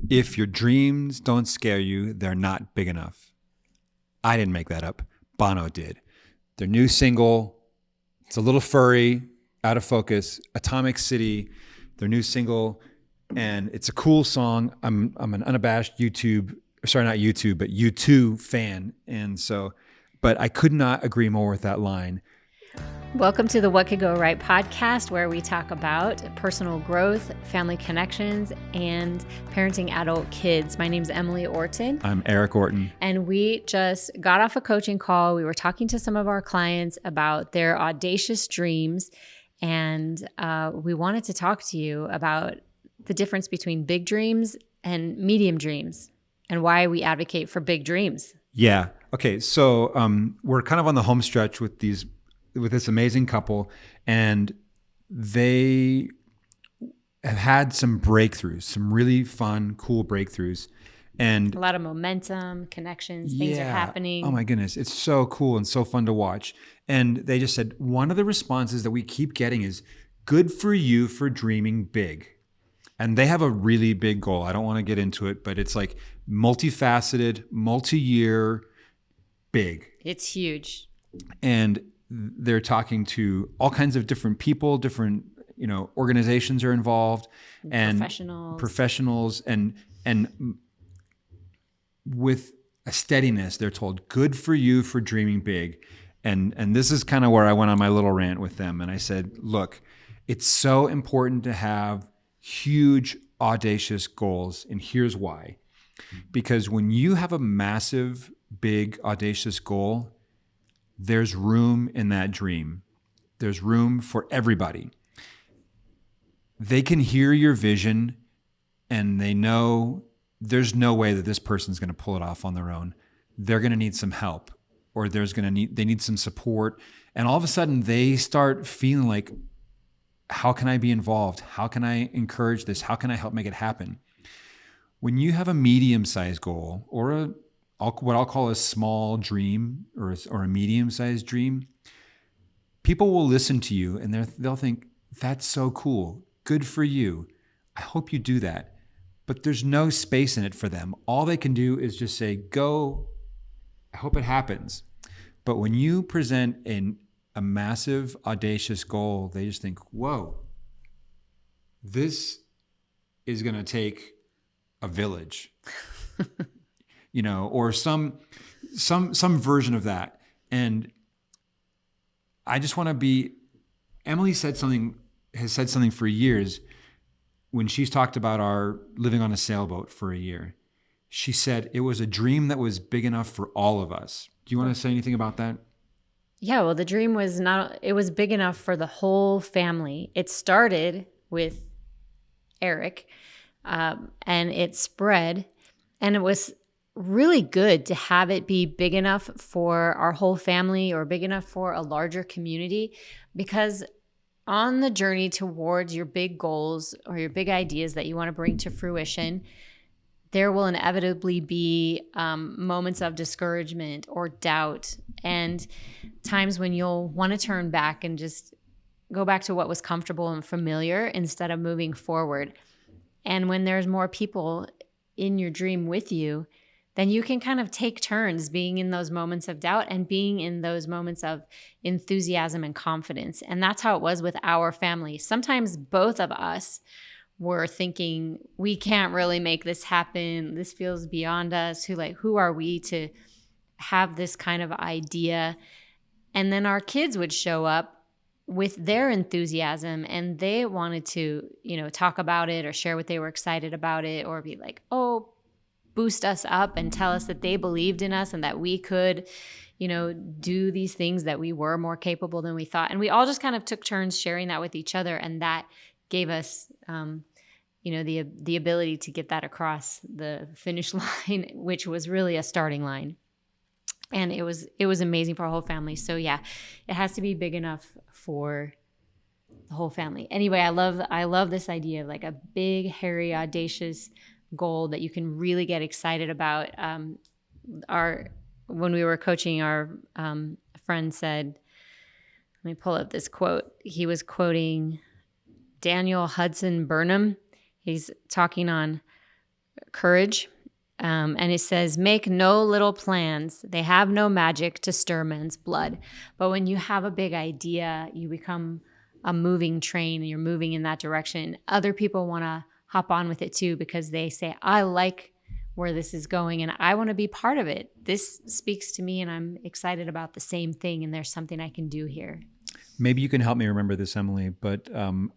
If your dreams don't scare you, they're not big enough. I didn't make that up. Bono did. Their new single, it's a little furry, out of focus, Atomic City, their new single, and it's a cool song. I'm an unabashed U2 fan. And so, but I could not agree more with that line. Welcome to the What Could Go Right podcast, where we talk about personal growth, family connections, and parenting adult kids. My name's Emily Orton. I'm Eric Orton. And we just got off a coaching call. We were talking to some of our clients about their audacious dreams. And we wanted to talk to you about the difference between big dreams and medium dreams and why we advocate for big dreams. Yeah. Okay. So we're kind of on the home stretch with this amazing couple, and they have had some breakthroughs, some really fun, cool breakthroughs. And a lot of momentum, connections, things are happening. Oh my goodness. It's so cool and so fun to watch. And they just said, one of the responses that we keep getting is, good for you for dreaming big. And they have a really big goal. I don't want to get into it, but it's like multifaceted, multi-year, big. It's huge. And they're talking to all kinds of different people, different, organizations are involved, and professionals, and with a steadiness, they're told, good for you for dreaming big. And this is kind of where I went on my little rant with them. And I said, look, it's so important to have huge, audacious goals. And here's why. Because when you have a massive, big, audacious goal, there's room in that dream. There's room for everybody. They can hear your vision and they know there's no way that this person's going to pull it off on their own. They're going to need some help, or they need some support. And all of a sudden they start feeling like, how can I be involved? How can I encourage this? How can I help make it happen? When you have a medium-sized goal or what I'll call a small dream or a medium-sized dream, people will listen to you and they'll think, that's so cool. Good for you. I hope you do that. But there's no space in it for them. All they can do is just say, go. I hope it happens. But when you present a massive, audacious goal, they just think, whoa, this is going to take a village. Or some version of that. And I just want to be, Emily has said something for years when she's talked about our living on a sailboat for a year. She said it was a dream that was big enough for all of us. Do you want to say anything about that? Yeah, well, the dream it was big enough for the whole family. It started with Eric, and it spread, and it was really good to have it be big enough for our whole family or big enough for a larger community, because on the journey towards your big goals or your big ideas that you want to bring to fruition, there will inevitably be moments of discouragement or doubt, and times when you'll want to turn back and just go back to what was comfortable and familiar instead of moving forward. And when there's more people in your dream with you, then you can kind of take turns being in those moments of doubt and being in those moments of enthusiasm and confidence. And that's how it was with our family. Sometimes both of us were thinking, we can't really make this happen. This feels beyond us. Who are we to have this kind of idea? And then our kids would show up with their enthusiasm, and they wanted to, talk about it or share what they were excited about it, or be like, oh, boost us up and tell us that they believed in us and that we could, do these things, that we were more capable than we thought. And we all just kind of took turns sharing that with each other. And that gave us, the ability to get that across the finish line, which was really a starting line. And it was amazing for our whole family. So yeah, it has to be big enough for the whole family. Anyway, I love this idea of like a big, hairy, audacious goal that you can really get excited about. When we were coaching, our friend said, let me pull up this quote. He was quoting Daniel Hudson Burnham. He's talking on courage. And it says, make no little plans. They have no magic to stir men's blood. But when you have a big idea, you become a moving train and you're moving in that direction. Other people want to hop on with it too because they say, I like where this is going and I want to be part of it. This speaks to me and I'm excited about the same thing and there's something I can do here. Maybe you can help me remember this, Emily, but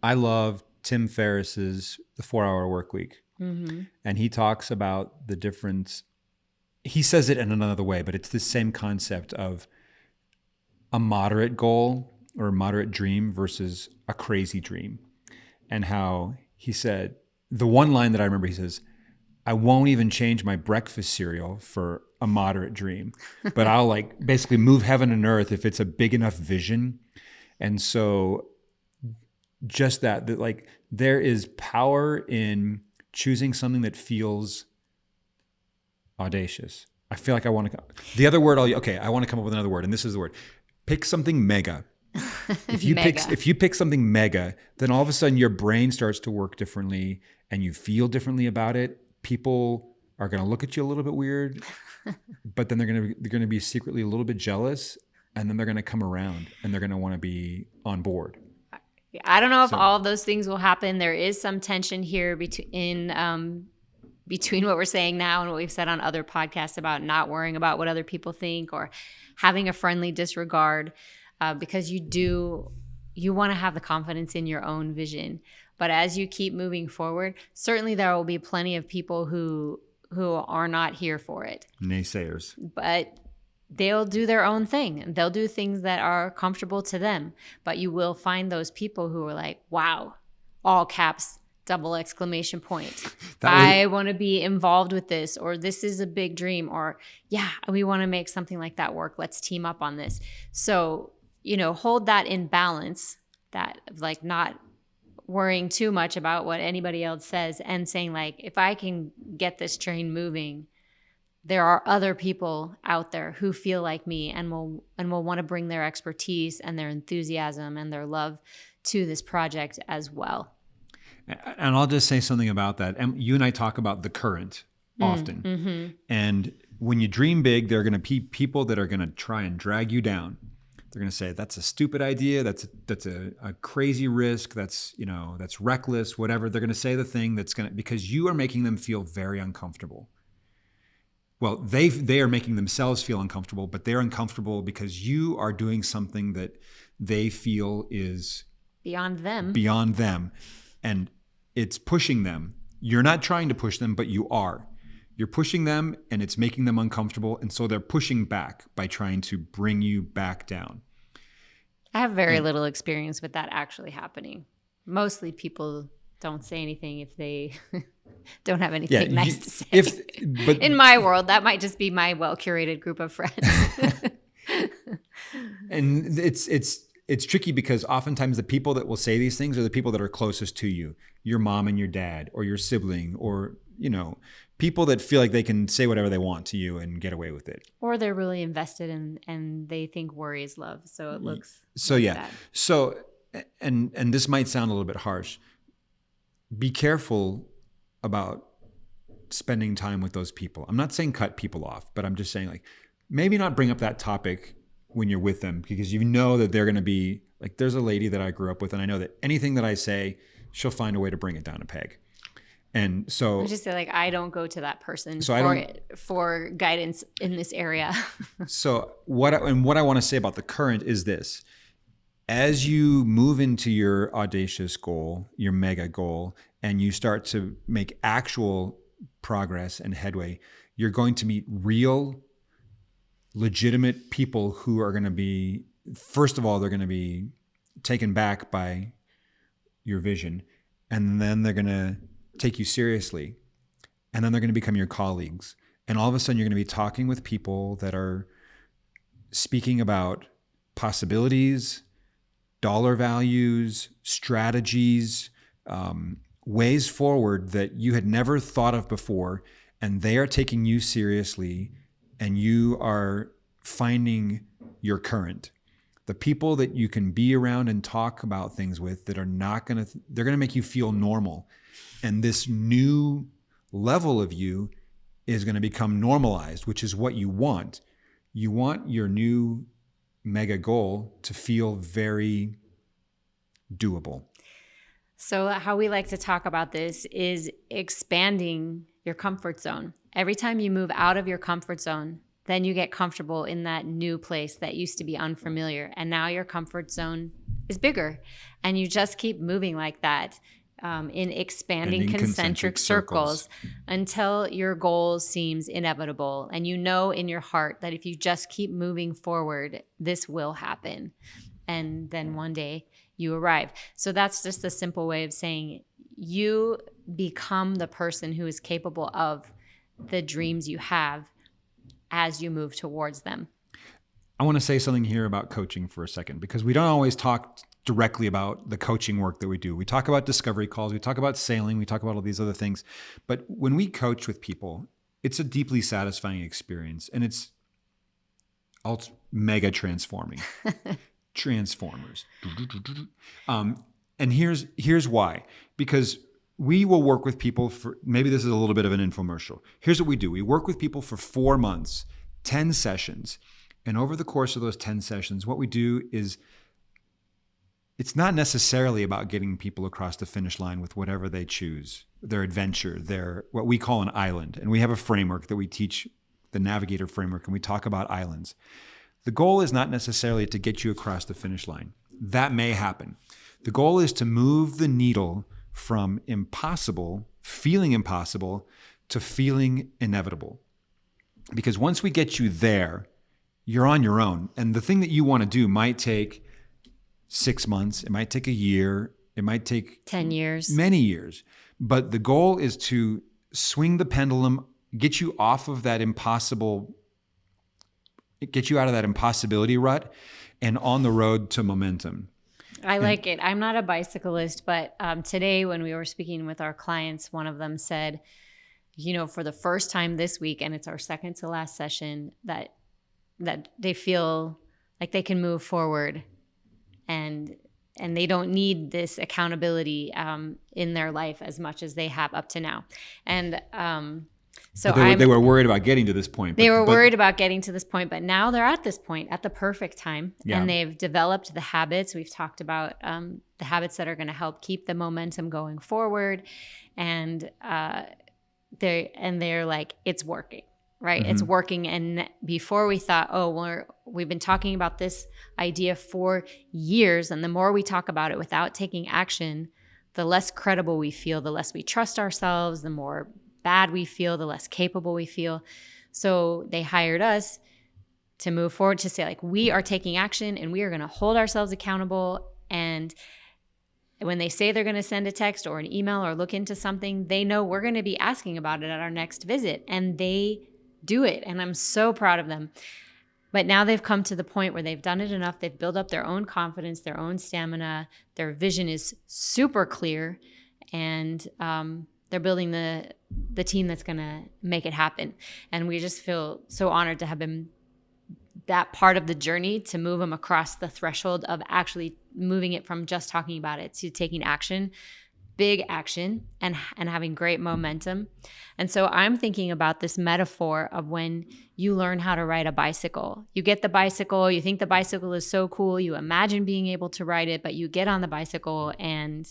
I love Tim Ferriss's The 4-Hour Work Week. Mm-hmm. And he talks about the difference. He says it in another way, but it's the same concept of a moderate goal or a moderate dream versus a crazy dream. And how he said, the one line that I remember, he says, I won't even change my breakfast cereal for a moderate dream, but I'll like basically move heaven and earth if it's a big enough vision. And so just that like there is power in choosing something that feels audacious. I feel like I want to, the other word, I want to come up with another word. And this is the word. Pick something mega. If you pick something mega, then all of a sudden your brain starts to work differently and you feel differently about it. People are going to look at you a little bit weird, but then they're going to be secretly a little bit jealous, and then they're going to come around and they're going to want to be on board. I don't know if all of those things will happen. There is some tension here between what we're saying now and what we've said on other podcasts about not worrying about what other people think or having a friendly disregard, because you want to have the confidence in your own vision. But as you keep moving forward, certainly there will be plenty of people who are not here for it. Naysayers. But they'll do their own thing and they'll do things that are comfortable to them. But you will find those people who are like, wow, all caps, double exclamation point. I want to be involved with this, or this is a big dream, or yeah, we want to make something like that work. Let's team up on this. So, hold that in balance, that like not worrying too much about what anybody else says and saying like, if I can get this train moving, there are other people out there who feel like me and will want to bring their expertise and their enthusiasm and their love to this project as well. And I'll just say something about that. And you and I talk about the current often. Mm-hmm. And when you dream big, there are going to be people that are going to try and drag you down. They're going to say, that's a stupid idea. That's a crazy risk. That's reckless, whatever. They're going to say the thing because you are making them feel very uncomfortable. Well, they are making themselves feel uncomfortable, but they're uncomfortable because you are doing something that they feel is beyond them. And it's pushing them. You're not trying to push them, but you are. You're pushing them and it's making them uncomfortable. And so they're pushing back by trying to bring you back down. I have very little experience with that actually happening. Mostly people don't say anything if they don't have anything nice to say. But in my world, that might just be my well-curated group of friends. And it's tricky because oftentimes the people that will say these things are the people that are closest to you, your mom and your dad, or your sibling, or people that feel like they can say whatever they want to you and get away with it. Or they're really invested in and they think worry is love, so it looks that. So and this might sound a little bit harsh. Be careful about spending time with those people. I'm not saying cut people off, but I'm just saying like maybe not bring up that topic when you're with them, because you know that they're going to be like, there's a lady that I grew up with and I know that anything that I say, she'll find a way to bring it down a peg. And so I just say like, I don't go to that person for guidance in this area. So what I want to say about the current is this: as you move into your audacious goal, your mega goal, and you start to make actual progress and headway, you're going to meet real, legitimate people who are going to be, first of all, they're going to be taken back by your vision, and then they're going to take you seriously, and then they're going to become your colleagues. And all of a sudden, you're going to be talking with people that are speaking about possibilities, dollar values, strategies, ways forward that you had never thought of before, and they are taking you seriously, and you are finding your current. The people that you can be around and talk about things with that are not going to, they're going to make you feel normal. And this new level of you is going to become normalized, which is what you want. You want your new mega goal to feel very doable. So how we like to talk about this is expanding your comfort zone. Every time you move out of your comfort zone, then you get comfortable in that new place that used to be unfamiliar. And now your comfort zone is bigger. And you just keep moving like that in expanding concentric circles until your goal seems inevitable. And you know in your heart that if you just keep moving forward, this will happen. And then one day you arrive. So that's just a simple way of saying you become the person who is capable of the dreams you have as you move towards them. I want to say something here about coaching for a second, because we don't always talk directly about the coaching work that we do. We talk about discovery calls, we talk about sailing, we talk about all these other things. But when we coach with people, it's a deeply satisfying experience, and it's mega transforming. Transformers. And here's why. Because we will work with people for, maybe this is a little bit of an infomercial. Here's what we do. We work with people for 4 months, 10 sessions. And over the course of those 10 sessions, what we do is, it's not necessarily about getting people across the finish line with whatever they choose, their adventure, their what we call an island. And we have a framework that we teach, the Navigator framework, and we talk about islands. The goal is not necessarily to get you across the finish line. That may happen. The goal is to move the needle from feeling impossible, to feeling inevitable. Because once we get you there, you're on your own. And the thing that you want to do might take 6 months, it might take a year, it might take 10 years, many years. But the goal is to swing the pendulum, get you off of that get you out of that impossibility rut and on the road to momentum. I like it. I'm not a bicyclist, but today when we were speaking with our clients, one of them said, for the first time this week, and it's our second to last session, that they feel like they can move forward and they don't need this accountability in their life as much as they have up to now. And so they were worried about getting to this point. They were worried about getting to this point, but now they're at this point at the perfect time. Yeah. And they've developed the habits. We've talked about the habits that are going to help keep the momentum going forward. And they're like, it's working, right? Mm-hmm. It's working. And before we thought, we've been talking about this idea for years. And the more we talk about it without taking action, the less credible we feel, the less we trust ourselves, the more bad we feel, the less capable we feel. So they hired us to move forward, to say, like, we are taking action and we are going to hold ourselves accountable. And when they say they're going to send a text or an email or look into something, they know we're going to be asking about it at our next visit, and they do it. And I'm so proud of them. But now they've come to the point where they've done it enough. They've built up their own confidence, their own stamina. Their vision is super clear, and they're building the team that's going to make it happen. And we just feel so honored to have been that part of the journey, to move them across the threshold of actually moving it from just talking about it to taking action, big action, and having great momentum. And so I'm thinking about this metaphor of when you learn how to ride a bicycle. You get the bicycle, you think the bicycle is so cool, you imagine being able to ride it, but you get on the bicycle and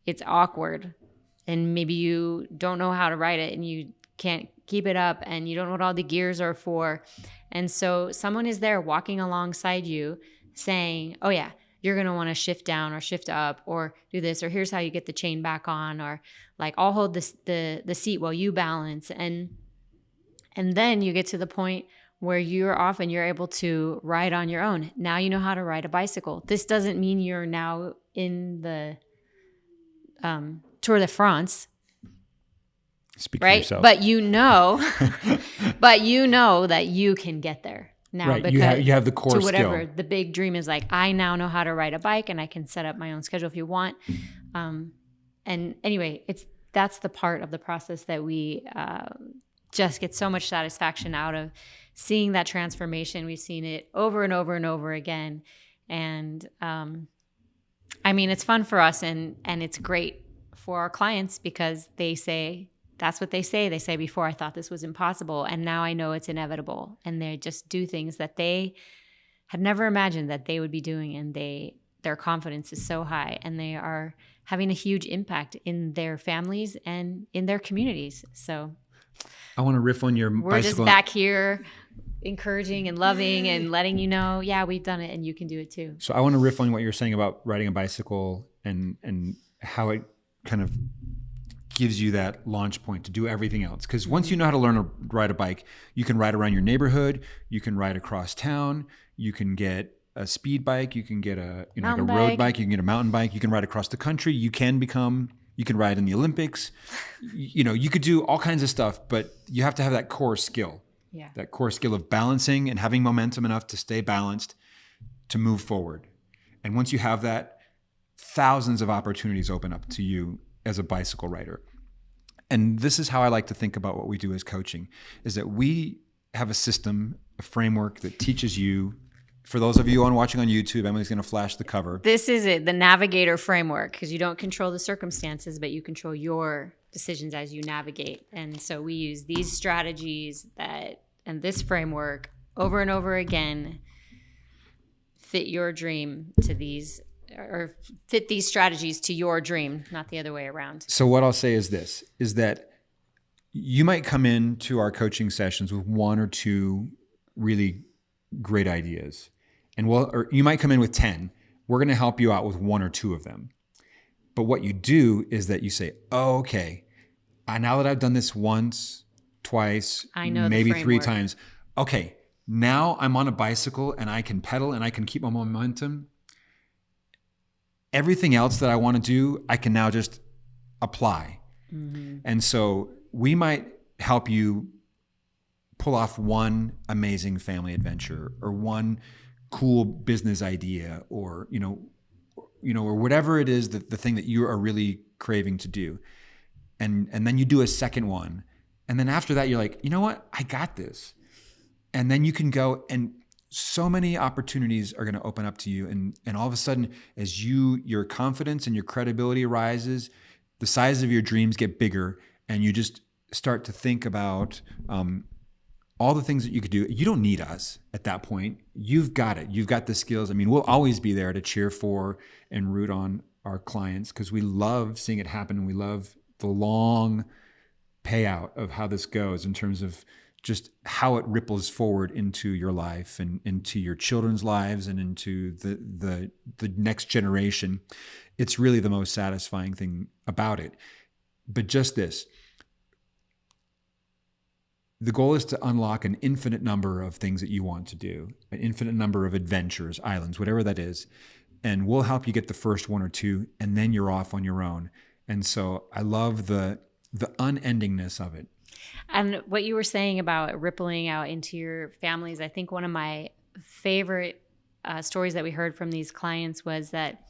it's awkward. And maybe you don't know how to ride it and you can't keep it up and you don't know what all the gears are for. And so someone is there walking alongside you saying, oh yeah, you're going to want to shift down or shift up or do this, or here's how you get the chain back on, or like, I'll hold the seat while you balance. And then you get to the point where you're off and you're able to ride on your own. Now you know how to ride a bicycle. This doesn't mean you're now in the Tour de France. Speak right? for yourself. But you know that you can get there now, right. Because you have the core to whatever skill. The big dream is, like, I now know how to ride a bike and I can set up my own schedule if you want. And anyway, that's the part of the process that we just get so much satisfaction out of, seeing that transformation. We've seen it over and over and over again. And I mean, it's fun for us and it's great for our clients because they say, that's what they say. They say, before I thought this was impossible, and now I know it's inevitable. And they just do things that they had never imagined that they would be doing, and their confidence is so high, and they are having a huge impact in their families and in their communities. So I want to riff on your we're just bicycle. back here encouraging and loving and letting you know, yeah, we've done it and you can do it too. So I want to riff on what you're saying about riding a bicycle and how it kind of gives you that launch point to do everything else. Because once you know how to learn to ride a bike, you can ride around your neighborhood, you can ride across town, you can get a speed bike, you can get a like a road bike, you can get a mountain bike, you can ride across the country, you can ride in the Olympics. You could do all kinds of stuff, but you have to have that core skill. Yeah. That core skill of balancing and having momentum enough to stay balanced to move forward. And once you have that, thousands of opportunities open up to you as a bicycle rider. And this is how I like to think about what we do as coaching, is that we have a system, a framework that teaches you. For those of you watching on YouTube, Emily's going to flash the cover. This is it, the navigator framework, because you don't control the circumstances, but you control your decisions as you navigate. And so we use these strategies and this framework over and over again, fit your dream to these, or fit these strategies to your dream, not the other way around. So what I'll say is this, is that you might come into our coaching sessions with one or two really great ideas. Or you might come in with 10. We're going to help you out with one or two of them. But what you do is that you say, oh, okay, now that I've done this once, twice, I know maybe 3 times. Okay, now I'm on a bicycle and I can pedal and I can keep my momentum. Everything else that I want to do, I can now just apply. Mm-hmm. And so we might help you pull off one amazing family adventure or one cool business idea or or whatever it is, the thing that you are really craving to do. And then you do a second one. And then after that, you're like, you know what? I got this. And then you can go, and so many opportunities are going to open up to you. And all of a sudden, as your confidence and your credibility rises, the size of your dreams get bigger, and you just start to think about all the things that you could do. You don't need us at that point. You've got it. You've got the skills. I mean, we'll always be there to cheer for and root on our clients because we love seeing it happen. And we love the long payout of how this goes in terms of just how it ripples forward into your life and into your children's lives and into the next generation. It's really the most satisfying thing about it. But just this, the goal is to unlock an infinite number of things that you want to do, an infinite number of adventures, islands, whatever that is. And we'll help you get the first one or two, and then you're off on your own. And so I love the unendingness of it. And what you were saying about rippling out into your families, I think one of my favorite stories that we heard from these clients was that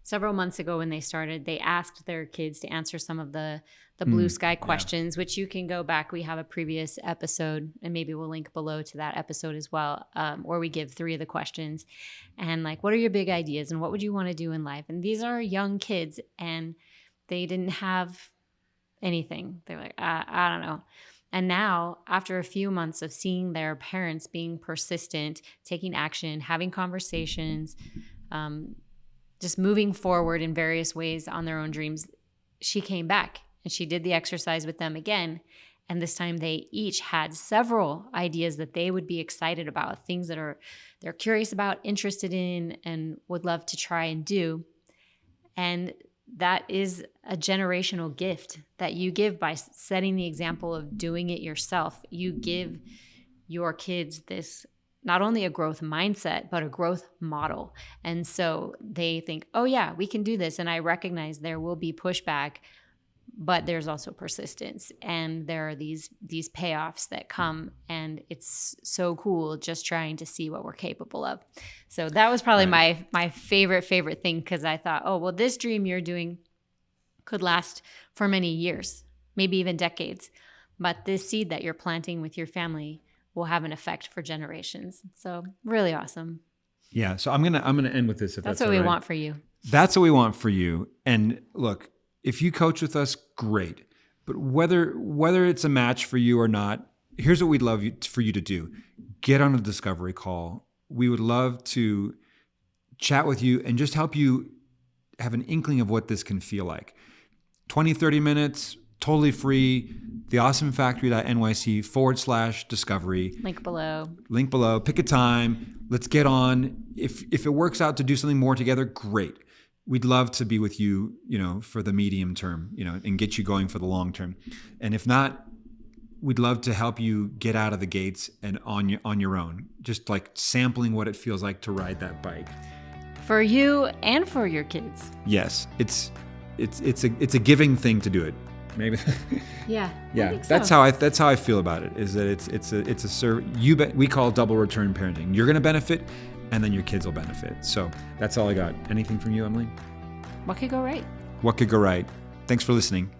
several months ago when they started, they asked their kids to answer some of the blue sky questions, which you can go back. We have a previous episode, and maybe we'll link below to that episode as well, where we give 3 of the questions. And like, what are your big ideas and what would you want to do in life? And these are young kids, and they didn't have anything. They're like, I don't know. And now, after a few months of seeing their parents being persistent, taking action, having conversations, just moving forward in various ways on their own dreams, she came back and she did the exercise with them again. And this time they each had several ideas that they would be excited about, things that they're curious about, interested in, and would love to try and do. And that is a generational gift that you give by setting the example of doing it yourself. You give your kids this, not only a growth mindset, but a growth model. And so they think, oh yeah, we can do this. And I recognize there will be pushback, but there's also persistence. And there are these payoffs that come, and it's so cool just trying to see what we're capable of. So that was probably my favorite thing, because I thought, oh, well, this dream you're doing could last for many years, maybe even decades. But this seed that you're planting with your family will have an effect for generations. So really awesome. Yeah. So I'm gonna end with this. If that's what we right. want for you. That's what we want for you. And look, if you coach with us, great. But whether it's a match for you or not, here's what we'd love for you to do. Get on a discovery call. We would love to chat with you and just help you have an inkling of what this can feel like. 20, 30 minutes, totally free. theawesomefactory.nyc/discovery. Link below. Link below. Pick a time. Let's get on. If it works out to do something more together, great. We'd love to be with you, for the medium term, and get you going for the long term. And if not, we'd love to help you get out of the gates and on your own, just like sampling what it feels like to ride that bike. For you and for your kids. Yes, it's a giving thing to do it. Maybe. Yeah. Yeah. I think so. That's how I feel about it. Is that it's a we call it double return parenting. You're going to benefit, and then your kids will benefit. So that's all I got. Anything from you, Emily? What could go right? What could go right? Thanks for listening.